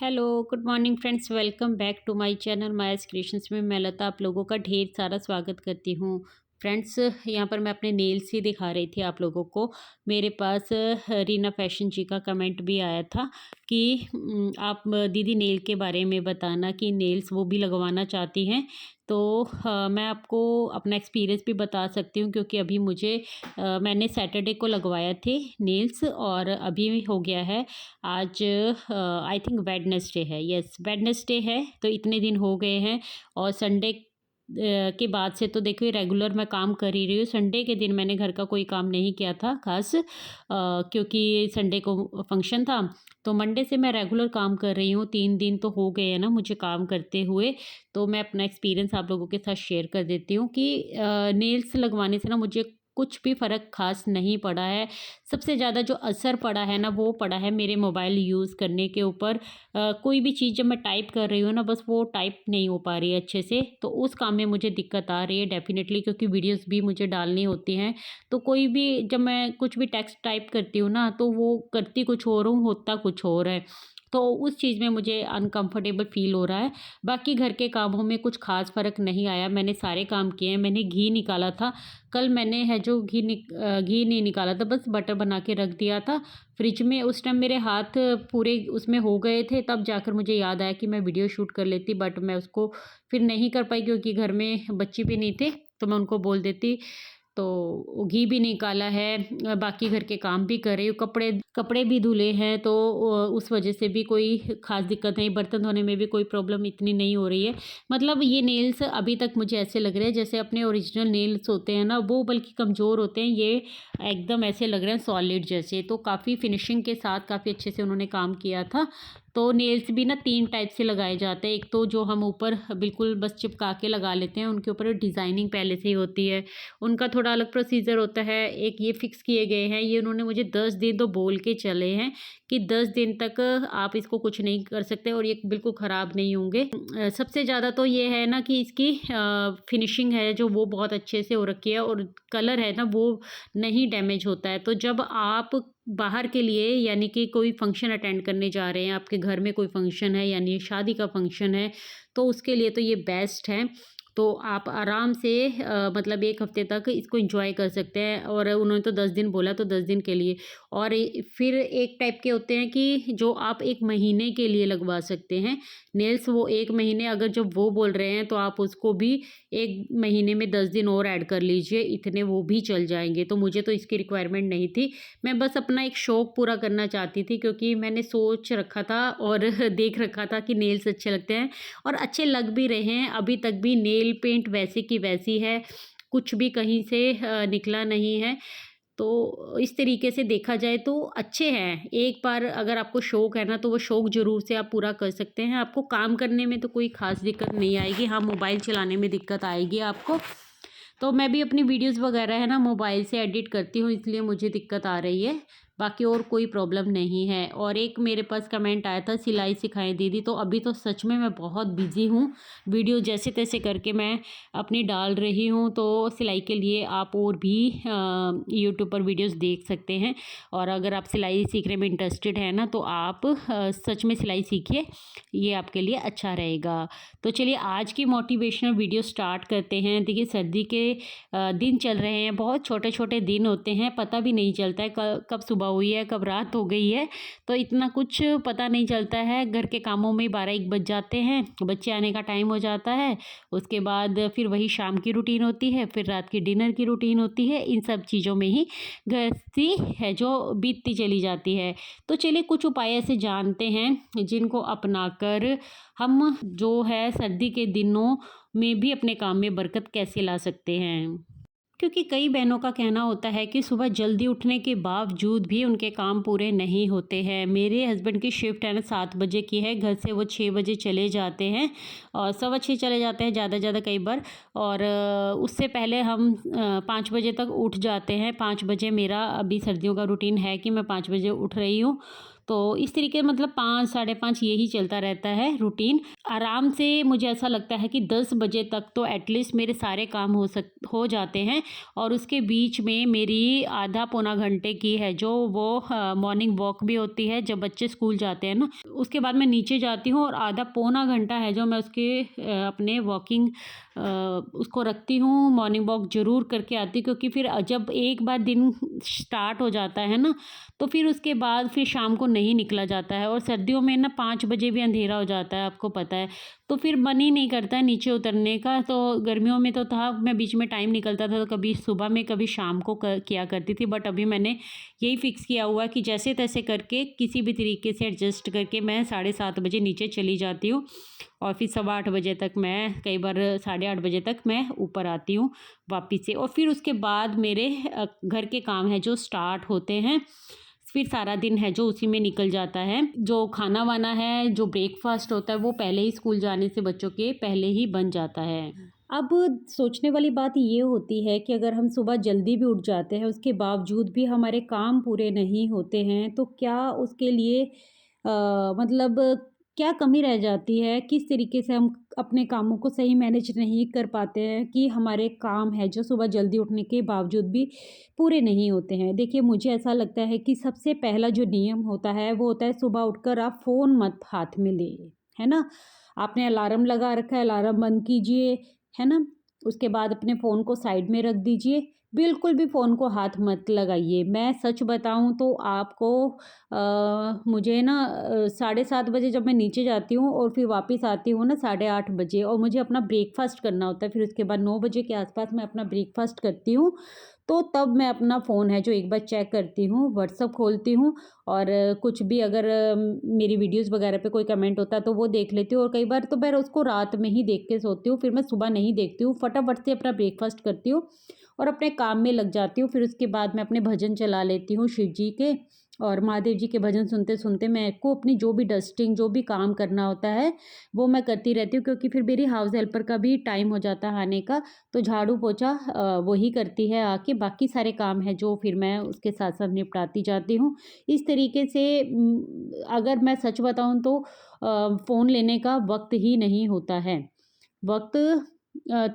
Hello, good morning friends. Welcome back to my channel Maya's creations में मैं लता आप लोगों का ढेर सारा स्वागत करती हूँ। फ्रेंड्स, यहाँ पर मैं अपने नेल्स ही दिखा रही थी आप लोगों को। मेरे पास रीना फैशन जी का कमेंट भी आया था कि आप दीदी नेल के बारे में बताना कि नेल्स वो भी लगवाना चाहती हैं। तो मैं आपको अपना एक्सपीरियंस भी बता सकती हूँ क्योंकि अभी मैंने सैटरडे को लगवाया थे नेल्स और अभी हो गया है आज आई थिंक वेडनेसडे है। यस, वेडनेसडे है, तो इतने दिन हो गए हैं। और संडे के बाद से तो देखिए रेगुलर मैं काम कर ही रही हूँ। संडे के दिन मैंने घर का कोई काम नहीं किया था खास, क्योंकि संडे को फंक्शन था। तो मंडे से मैं रेगुलर काम कर रही हूँ। 3 दिन तो हो गए हैं ना मुझे काम करते हुए। तो मैं अपना एक्सपीरियंस आप लोगों के साथ शेयर कर देती हूँ कि नेल्स लगवाने से ना मुझे कुछ भी फ़र्क खास नहीं पड़ा है। सबसे ज़्यादा जो असर पड़ा है ना वो पड़ा है मेरे मोबाइल यूज़ करने के ऊपर। कोई भी चीज़ जब मैं टाइप कर रही हूँ ना, बस वो टाइप नहीं हो पा रही है अच्छे से, तो उस काम में मुझे दिक्कत आ रही है डेफ़िनेटली, क्योंकि वीडियोस भी मुझे डालनी होती हैं। तो कोई भी जब मैं कुछ भी टेक्स्ट टाइप करती हूँ ना, तो वो करती कुछ और हूँ, होता कुछ और है। तो उस चीज़ में मुझे अनकंफर्टेबल फ़ील हो रहा है। बाकी घर के कामों में कुछ ख़ास फ़र्क नहीं आया। मैंने सारे काम किए हैं। मैंने घी निकाला था कल। मैंने है जो घी नहीं निकाला था, बस बटर बना के रख दिया था फ्रिज में। उस टाइम मेरे हाथ पूरे उसमें हो गए थे, तब जाकर मुझे याद आया कि मैं वीडियो शूट कर लेती, बट मैं उसको फिर नहीं कर पाई क्योंकि घर में बच्चे भी नहीं थे, तो मैं उनको बोल देती। तो घी भी निकाला है, बाकी घर के काम भी कर रही हूँ, कपड़े कपड़े भी धुले हैं, तो उस वजह से भी कोई ख़ास दिक्कत नहीं। बर्तन धोने में भी कोई प्रॉब्लम इतनी नहीं हो रही है। मतलब ये नेल्स अभी तक मुझे ऐसे लग रहे हैं जैसे अपने ओरिजिनल नेल्स होते हैं ना, वो बल्कि कमज़ोर होते हैं। ये एकदम ऐसे लग रहे हैं सॉलिड जैसे। तो काफ़ी फिनिशिंग के साथ काफ़ी अच्छे से उन्होंने काम किया था। तो नेल्स भी ना 3 टाइप से लगाए जाते हैं। एक तो जो हम ऊपर बिल्कुल बस चिपका के लगा लेते हैं, उनके ऊपर डिज़ाइनिंग पहले से ही होती है, उनका थोड़ा अलग प्रोसीजर होता है। एक ये फिक्स किए गए हैं, ये उन्होंने मुझे 10 दिन तो बोल के चले हैं कि 10 दिन तक आप इसको कुछ नहीं कर सकते और ये बिल्कुल ख़राब नहीं होंगे। सबसे ज़्यादा तो ये है ना कि इसकी फिनिशिंग है जो वो बहुत अच्छे से हो रखी है, और कलर है ना वो नहीं डैमेज होता है। तो जब आप बाहर के लिए यानी कि कोई फंक्शन अटेंड करने जा रहे हैं, आपके घर में कोई फंक्शन है यानी शादी का फंक्शन है, तो उसके लिए तो ये बेस्ट है। तो आप आराम से मतलब 1 हफ्ते तक इसको एंजॉय कर सकते हैं। और उन्होंने तो 10 दिन बोला, तो 10 दिन के लिए। और फिर एक टाइप के होते हैं कि जो आप 1 महीने के लिए लगवा सकते हैं नेल्स। वो 1 महीने अगर जब वो बोल रहे हैं तो आप उसको भी 1 महीने में 10 दिन और ऐड कर लीजिए, इतने वो भी चल जाएंगे। तो मुझे तो इसकी रिक्वायरमेंट नहीं थी। मैं बस अपना एक शौक़ पूरा करना चाहती थी, क्योंकि मैंने सोच रखा था और देख रखा था कि नेल्स अच्छे लगते हैं और अच्छे लग भी रहे हैं। अभी तक भी नेल पेंट वैसी की वैसी है, कुछ भी कहीं से निकला नहीं है। तो इस तरीके से देखा जाए तो अच्छे हैं। एक बार अगर आपको शौक़ है ना, तो वो शौक़ ज़रूर से आप पूरा कर सकते हैं। आपको काम करने में तो कोई ख़ास दिक्कत नहीं आएगी। हाँ, मोबाइल चलाने में दिक्कत आएगी आपको। तो मैं भी अपनी वीडियोज़ वगैरह है ना मोबाइल से एडिट करती हूँ, इसलिए मुझे दिक्कत आ रही है। बाकी और कोई प्रॉब्लम नहीं है। और एक मेरे पास कमेंट आया था, सिलाई सिखाएं दीदी। तो अभी तो सच में मैं बहुत बिज़ी हूँ, वीडियो जैसे तैसे करके मैं अपनी डाल रही हूँ। तो सिलाई के लिए आप और भी यूट्यूब पर वीडियोज़ देख सकते हैं। और अगर आप सिलाई सीखने में इंटरेस्टेड हैं ना, तो आप सच में सिलाई सीखिए, ये आपके लिए अच्छा रहेगा। तो चलिए आज की मोटिवेशनल वीडियो स्टार्ट करते हैं। देखिए सर्दी के दिन चल रहे हैं, बहुत छोटे छोटे दिन होते हैं, पता भी नहीं चलता है कब सुबह हुई है कब रात हो गई है। तो इतना कुछ पता नहीं चलता है। घर के कामों में 12-1 बज जाते हैं, बच्चे आने का टाइम हो जाता है। उसके बाद फिर वही शाम की रूटीन होती है, फिर रात की डिनर की रूटीन होती है। इन सब चीज़ों में ही गृहस्थी है जो बीतती चली जाती है। तो चलिए कुछ उपाय ऐसे जानते हैं जिनको अपनाकर हम जो है सर्दी के दिनों में भी अपने काम में बरकत कैसे ला सकते हैं। क्योंकि कई बहनों का कहना होता है कि सुबह जल्दी उठने के बावजूद भी उनके काम पूरे नहीं होते हैं। मेरे हस्बैंड की शिफ्ट है ना 7 बजे की है, घर से वो 6 बजे चले जाते हैं और 6:15 चले जाते हैं ज़्यादा ज़्यादा कई बार। और उससे पहले हम 5 बजे तक उठ जाते हैं। 5 बजे मेरा अभी सर्दियों का रूटीन है कि मैं 5 बजे उठ रही हूँ। तो इस तरीके मतलब 5 साढ़े 5 यही चलता रहता है रूटीन। आराम से मुझे ऐसा लगता है कि 10 बजे तक तो एटलीस्ट मेरे सारे काम हो जाते हैं, और उसके बीच में मेरी आधा पौना घंटे की है जो वो मॉर्निंग वॉक भी होती है जब बच्चे स्कूल जाते हैं ना। उसके बाद मैं नीचे जाती हूँ और आधा पौना घंटा है जो मैं उसके अपने वॉकिंग उसको रखती हूँ, मॉर्निंग वॉक ज़रूर करके आती हूँ, क्योंकि फिर जब एक बार दिन स्टार्ट हो जाता है ना, तो फिर उसके बाद फिर शाम को नहीं निकला जाता है। और सर्दियों में ना 5 बजे भी अंधेरा हो जाता है, आपको पता है, तो फिर मन ही नहीं करता है नीचे उतरने का। तो गर्मियों में तो था, मैं बीच में टाइम निकलता था तो कभी सुबह में कभी शाम को किया करती थी, बट अभी मैंने यही फिक्स किया हुआ है कि जैसे तैसे करके किसी भी तरीके से एडजस्ट करके मैं 7:30 बजे नीचे चली जाती हूँ, और फिर 8:15 बजे तक मैं, कई बार 8:30 बजे तक मैं ऊपर आती हूँ वापस से। और फिर उसके बाद मेरे घर के काम हैं जो स्टार्ट होते हैं, फिर सारा दिन है जो उसी में निकल जाता है। जो खाना वाना है, जो ब्रेकफास्ट होता है, वो पहले ही स्कूल जाने से बच्चों के पहले ही बन जाता है। अब सोचने वाली बात ये होती है कि अगर हम सुबह जल्दी भी उठ जाते हैं, उसके बावजूद भी हमारे काम पूरे नहीं होते हैं, तो क्या उसके लिए मतलब क्या कमी रह जाती है? किस तरीके से हम अपने कामों को सही मैनेज नहीं कर पाते हैं कि हमारे काम है जो सुबह जल्दी उठने के बावजूद भी पूरे नहीं होते हैं? देखिए, मुझे ऐसा लगता है कि सबसे पहला जो नियम होता है वो होता है, सुबह उठकर आप फ़ोन मत हाथ में लें, है ना? आपने अलार्म लगा रखा है, अलार्म बंद कीजिए, है ना? उसके बाद अपने फ़ोन को साइड में रख दीजिए। बिल्कुल भी फ़ोन को हाथ मत लगाइए। मैं सच बताऊँ तो आपको मुझे ना 7:30 बजे जब मैं नीचे जाती हूँ और फिर वापस आती हूँ ना 8:30 बजे, और मुझे अपना ब्रेकफ़ास्ट करना होता है, फिर उसके बाद 9 बजे के आस-पास मैं अपना ब्रेकफ़ास्ट करती हूँ, तो तब मैं अपना फ़ोन है जो एक बार चेक करती हूँ, व्हाट्सएप खोलती हूँ, और कुछ भी अगर मेरी वीडियोज़ वगैरह पे कोई कमेंट होता है तो वो देख लेती हूँ, और कई बार तो मैं उसको रात में ही देख के सोती हूँ, फिर मैं सुबह नहीं देखती हूँ, फटाफट से अपना ब्रेकफ़ास्ट करती हूँ और अपने काम में लग जाती हूँ। फिर उसके बाद मैं अपने भजन चला लेती हूँ शिव जी के, और महादेव जी के भजन सुनते-सुनते मेरे को अपनी जो भी डस्टिंग, जो भी काम करना होता है, वो मैं करती रहती हूँ, क्योंकि फिर मेरी हाउस हेल्पर का भी टाइम हो जाता है आने का, तो झाड़ू पोछा वही करती है आके, बाकी सारे काम हैं जो फिर मैं उसके साथ-साथ निपटाती जाती हूँ। इस तरीके से अगर मैं सच बताऊँ तो फ़ोन लेने का वक़्त ही नहीं होता है। वक़्त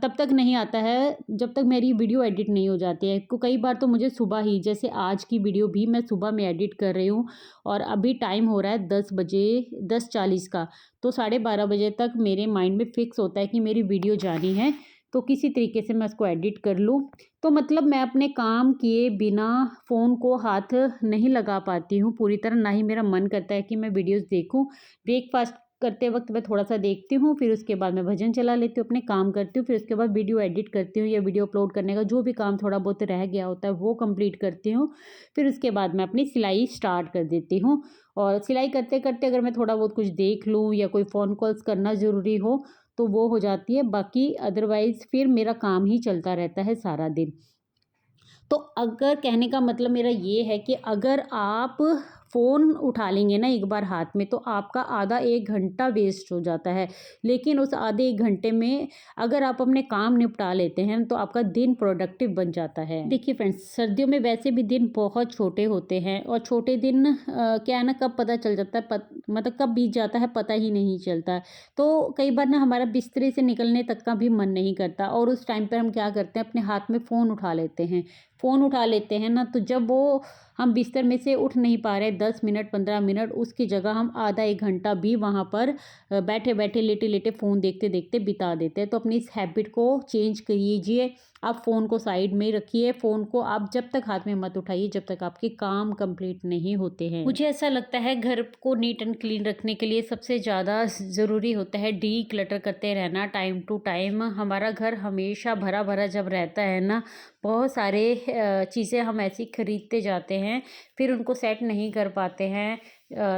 तब तक नहीं आता है जब तक मेरी वीडियो एडिट नहीं हो जाती है। कई बार तो मुझे सुबह ही, जैसे आज की वीडियो भी मैं सुबह में एडिट कर रही हूँ, और अभी टाइम हो रहा है 10 बजे 10:40 का, तो 12:30 बजे तक मेरे माइंड में फ़िक्स होता है कि मेरी वीडियो जानी है, तो किसी तरीके से मैं उसको एडिट कर लूँ। तो मतलब मैं अपने काम किए बिना फ़ोन को हाथ नहीं लगा पाती हूँ पूरी तरह, ना ही मेरा मन करता है कि मैं वीडियोज़ देखूँ। ब्रेकफ़ास्ट करते वक़्त मैं थोड़ा-सा देखती हूँ, फिर उसके बाद मैं भजन चला लेती हूँ, अपने काम करती हूँ, फिर उसके बाद वीडियो एडिट करती हूँ, या वीडियो अपलोड करने का जो भी काम थोड़ा बहुत रह गया होता है वो कंप्लीट करती हूँ। फिर उसके बाद मैं अपनी सिलाई स्टार्ट कर देती हूँ, और सिलाई करते-करते अगर मैं थोड़ा बहुत कुछ देख लूँ या कोई फ़ोन कॉल्स करना ज़रूरी हो, तो वो हो जाती है, बाकी अदरवाइज़ फिर मेरा काम ही चलता रहता है सारा दिन। तो अगर कहने का मतलब मेरा ये है कि अगर आप फ़ोन उठा लेंगे ना एक बार हाथ में, तो आपका आधा 1 घंटा वेस्ट हो जाता है। लेकिन उस आधे 1 घंटे में अगर आप अपने काम निपटा लेते हैं तो आपका दिन प्रोडक्टिव बन जाता है। देखिए फ्रेंड्स, सर्दियों में वैसे भी दिन बहुत छोटे होते हैं, और छोटे दिन क्या है ना, कब पता चल जाता है, मतलब कब बीत जाता है पता ही नहीं चलता है। तो कई बार ना हमारा बिस्तर से निकलने तक का भी मन नहीं करता, और उस टाइम पर हम क्या करते हैं, अपने हाथ में फ़ोन उठा लेते हैं। फ़ोन उठा लेते हैं ना, तो जब वो हम बिस्तर में से उठ नहीं पा रहे 10 मिनट 15 मिनट, उसकी जगह हम आधा 1 घंटा भी वहाँ पर बैठे-बैठे, लेटे-लेटे फ़ोन देखते-देखते बिता देते हैं। तो अपनी इस हैबिट को चेंज कीजिए। आप फ़ोन को साइड में रखिए, फ़ोन को आप जब तक हाथ में मत उठाइए जब तक आपके काम कंप्लीट नहीं होते हैं। मुझे ऐसा लगता है घर को नीट एंड क्लीन रखने के लिए सबसे ज़्यादा ज़रूरी होता है डीक्लटर करते रहना टाइम टू टाइम। हमारा घर हमेशा भरा-भरा जब रहता है ना, बहुत सारे चीज़ें हम ऐसी खरीदते जाते हैं, फिर उनको सेट नहीं कर पाते हैं,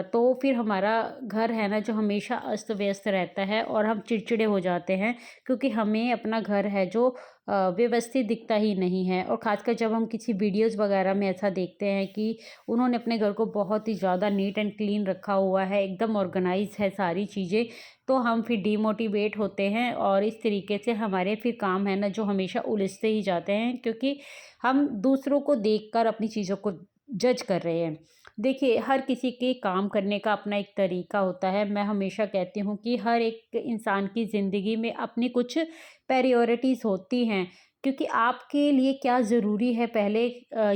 तो फिर हमारा घर है ना जो हमेशा अस्त व्यस्त रहता है, और हम चिड़चिड़े हो जाते हैं, क्योंकि हमें अपना घर है जो व्यवस्थित दिखता ही नहीं है। और ख़ासकर जब हम किसी वीडियोज़ वगैरह में ऐसा देखते हैं कि उन्होंने अपने घर को बहुत ही ज़्यादा नीट एंड क्लीन रखा हुआ है, एकदम ऑर्गेनाइज है सारी चीज़ें, तो हम फिर डीमोटिवेट होते हैं, और इस तरीके से हमारे फिर काम है ना जो हमेशा उलझते ही जाते हैं, क्योंकि हम दूसरों को देखकर अपनी चीज़ों को जज कर रहे हैं। देखिए, हर किसी के काम करने का अपना एक तरीका होता है। मैं हमेशा कहती हूँ कि हर एक इंसान की ज़िंदगी में अपनी कुछ प्रायोरिटीज़ होती हैं, क्योंकि आपके लिए क्या ज़रूरी है पहले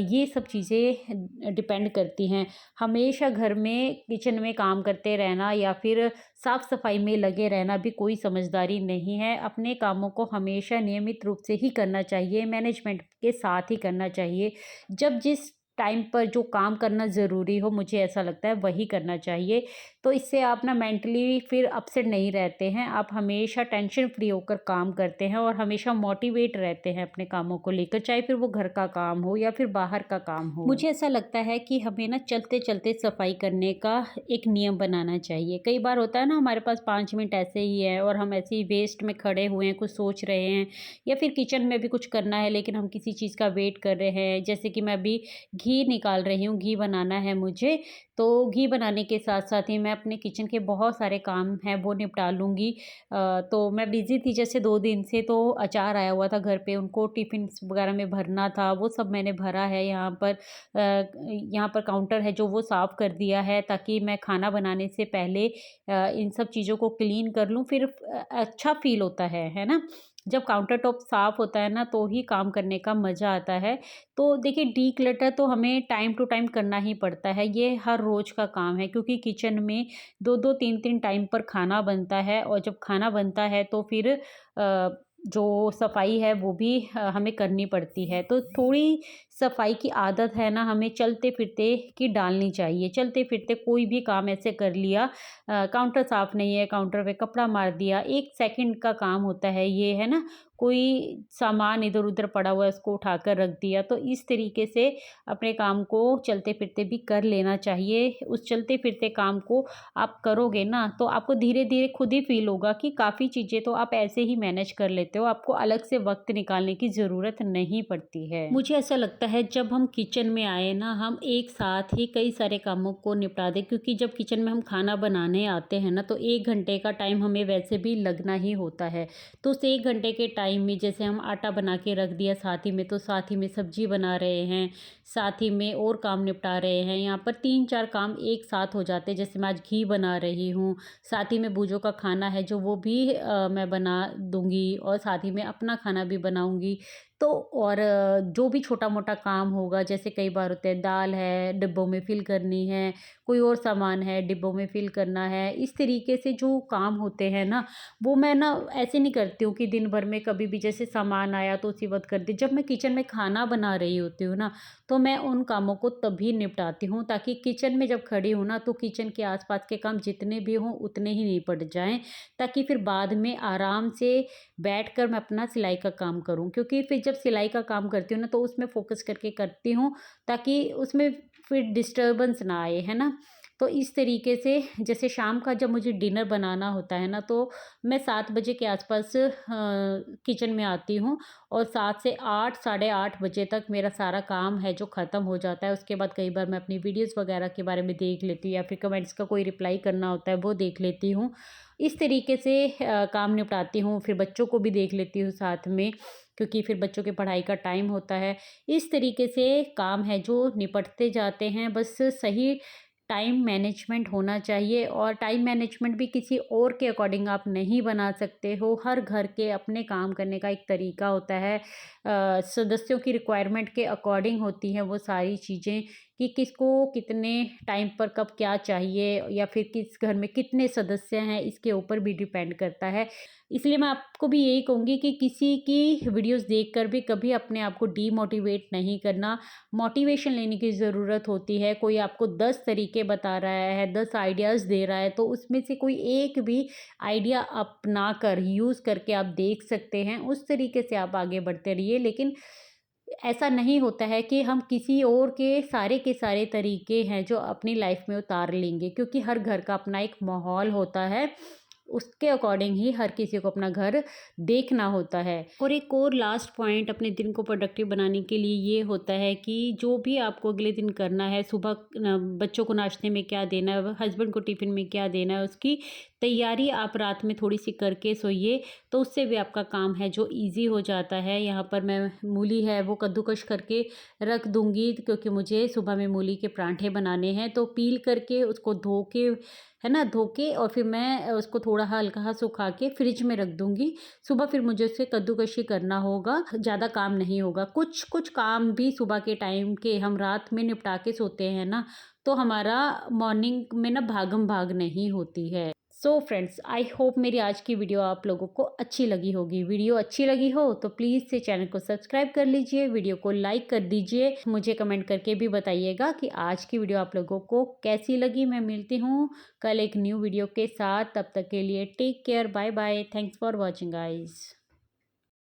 ये सब चीज़ें डिपेंड करती हैं। हमेशा घर में किचन में काम करते रहना या फिर साफ-सफाई में लगे रहना भी कोई समझदारी नहीं है। अपने कामों को हमेशा नियमित रूप से ही करना चाहिए, मैनेजमेंट के साथ ही करना चाहिए। जब जिस टाइम पर जो काम करना ज़रूरी हो, मुझे ऐसा लगता है वही करना चाहिए। तो इससे आप ना मेंटली फिर अपसेट नहीं रहते हैं, आप हमेशा टेंशन फ्री होकर काम करते हैं और हमेशा मोटिवेट रहते हैं अपने कामों को लेकर, चाहे फिर वो घर का काम हो या फिर बाहर का काम हो। मुझे ऐसा लगता है कि हमें ना चलते-चलते सफाई करने का एक नियम बनाना चाहिए। कई बार होता है ना, हमारे पास 5 मिनट ऐसे ही है और हम ऐसे ही वेस्ट में खड़े हुए हैं, कुछ सोच रहे हैं या फिर किचन में भी कुछ करना है लेकिन हम किसी चीज़ का वेट कर रहे हैं। जैसे कि मैं अभी घी निकाल रही हूँ, घी बनाना है मुझे, तो घी बनाने के साथ-साथ ही मैं अपने किचन के बहुत सारे काम हैं वो निपटा लूँगी। तो मैं बिज़ी थी जैसे 2 दिन से, तो अचार आया हुआ था घर पे, उनको टिफ़िन्स वगैरह में भरना था, वो सब मैंने भरा है यहाँ पर। यहाँ पर काउंटर है जो वो साफ़ कर दिया है ताकि मैं खाना बनाने से पहले इन सब चीज़ों को क्लीन कर लूँ, फिर अच्छा फ़ील होता है ना? जब काउंटर टॉप साफ़ होता है ना तो ही काम करने का मज़ा आता है। तो देखिए, डिक्लटर तो हमें टाइम टू टाइम करना ही पड़ता है, ये हर रोज़ का काम है, क्योंकि किचन में 2-2 3-3 टाइम पर खाना बनता है और जब खाना बनता है तो फिर जो सफाई है वो भी हमें करनी पड़ती है। तो थोड़ी सफाई की आदत है ना, हमें चलते-फिरते की डालनी चाहिए। चलते-फिरते कोई भी काम ऐसे कर लिया, काउंटर साफ़ नहीं है, काउंटर पे कपड़ा मार दिया, 1 सेकंड का काम होता है ये, है ना? कोई सामान इधर-उधर पड़ा हुआ है उसको उठाकर रख दिया, तो इस तरीके से अपने काम को चलते-फिरते भी कर लेना चाहिए। उस चलते-फिरते काम को आप करोगे ना तो आपको धीरे-धीरे खुद ही फ़ील होगा कि काफ़ी चीज़ें तो आप ऐसे ही मैनेज कर लेते हो, आपको अलग से वक़्त निकालने की ज़रूरत नहीं पड़ती है। मुझे ऐसा लगता है जब हम किचन में आए ना, हम एक साथ ही कई सारे कामों को निपटा दें, क्योंकि जब किचन में हम खाना बनाने आते हैं ना तो 1 घंटे का टाइम हमें वैसे भी लगना ही होता है। तो उस 1 घंटे के टाइम में जैसे हम आटा बना के रख दिया साथ ही में, तो साथ ही में सब्ज़ी बना रहे हैं, साथ ही में और काम निपटा रहे हैं। यहाँ पर 3-4 काम एक साथ हो जाते हैं। जैसे मैं आज घी बना रही हूँ, साथ ही में बूजों का खाना है जो वो भी मैं बना दूँगी और साथ ही में अपना खाना भी बनाऊँगी। तो और जो भी छोटा-मोटा काम होगा, जैसे कई बार होते हैं दाल है, डिब्बों में फ़िल करनी है, कोई और सामान है, डिब्बों में फ़िल करना है। इस तरीके से जो काम होते हैं ना, वो मैं ना ऐसे नहीं करती हूँ कि दिन भर में कभी भी जैसे सामान आया तो उसी वक़्त कर दी। जब मैं किचन में खाना बना रही होती हूँ ना, तो मैं उन कामों को तभी निपटाती हूँ ताकि किचन में जब खड़ी हूँ ना, तो किचन के आस-पास के काम जितने भी हों उतने ही निपट जाएँ, ताकि फिर बाद में आराम से बैठकर मैं अपना सिलाई का काम करूँ। क्योंकि फिर जब सिलाई का काम करती हूँ ना, तो उसमें फ़ोकस करके करती हूँ ताकि उसमें फिर डिस्टर्बेंस ना आए, है ना? तो इस तरीके से जैसे शाम का जब मुझे डिनर बनाना होता है ना, तो मैं 7 बजे के आसपास किचन में आती हूँ और 7 से 8 साढ़े 8 बजे तक मेरा सारा काम है जो ख़त्म हो जाता है। उसके बाद कई बार मैं अपनी वीडियोज़ वग़ैरह के बारे में देख लेती हूँ या फिर कमेंट्स का कोई रिप्लाई करना होता है वो देख लेती हूँ। इस तरीके से काम निपटाती हूँ, फिर बच्चों को भी देख लेती हूँ साथ में, क्योंकि फिर बच्चों की पढ़ाई का टाइम होता है। इस तरीके से काम है जो निपटते जाते हैं, बस सही टाइम मैनेजमेंट होना चाहिए और टाइम मैनेजमेंट भी किसी और के अकॉर्डिंग आप नहीं बना सकते हो। हर घर के अपने काम करने का एक तरीका होता है। सदस्यों की रिक्वायरमेंट के अकॉर्डिंग होती हैं वो सारी चीज़ें, कि किसको कितने टाइम पर कब क्या चाहिए या फिर किस घर में कितने सदस्य हैं, इसके ऊपर भी डिपेंड करता है। इसलिए मैं आपको भी यही कहूँगी कि किसी की वीडियोज़ देखकर भी कभी अपने आप को डीमोटिवेट नहीं करना। मोटिवेशन लेने की ज़रूरत होती है। कोई आपको 10 तरीके बता रहा है, 10 आइडियाज़ दे रहा है, तो उसमें से कोई एक भी आइडिया अपना कर यूज़ करके आप देख सकते हैं। उस तरीके से आप आगे बढ़ते रहिए। लेकिन ऐसा नहीं होता है कि हम किसी और के सारे तरीके हैं जो अपनी लाइफ में उतार लेंगे, क्योंकि हर घर का अपना एक माहौल होता है। उसके अकॉर्डिंग ही हर किसी को अपना घर देखना होता है। और एक और लास्ट पॉइंट अपने दिन को प्रोडक्टिव बनाने के लिए ये होता है कि जो भी आपको अगले दिन करना है, सुबह बच्चों को नाश्ते में क्या देना है, हस्बैंड को टिफ़िन में क्या देना है, उसकी तैयारी आप रात में थोड़ी सी करके सोइए, तो उससे भी आपका काम है जो ईज़ी हो जाता है। यहाँ पर मैं मूली है वो कद्दूकस करके रख दूँगी, क्योंकि मुझे सुबह में मूली के पराठे बनाने हैं, तो पील करके उसको धो के, है ना, धो के और फिर मैं उसको थोड़ा हल्का सुखा के फ्रिज में रख दूँगी। सुबह फिर मुझे उससे कद्दूकस ही करना होगा, ज़्यादा काम नहीं होगा। कुछ कुछ काम भी सुबह के टाइम के हम रात में निपटा के सोते हैं ना, तो हमारा मॉर्निंग में ना भागम भाग नहीं होती है। सो फ्रेंड्स, आई होप मेरी आज की वीडियो आप लोगों को अच्छी लगी होगी। वीडियो अच्छी लगी हो तो प्लीज़ से चैनल को सब्सक्राइब कर लीजिए, वीडियो को लाइक कर दीजिए। मुझे कमेंट करके भी बताइएगा कि आज की वीडियो आप लोगों को कैसी लगी। मैं मिलती हूँ कल एक न्यू वीडियो के साथ। तब तक के लिए take care, bye bye, thanks for watching guys.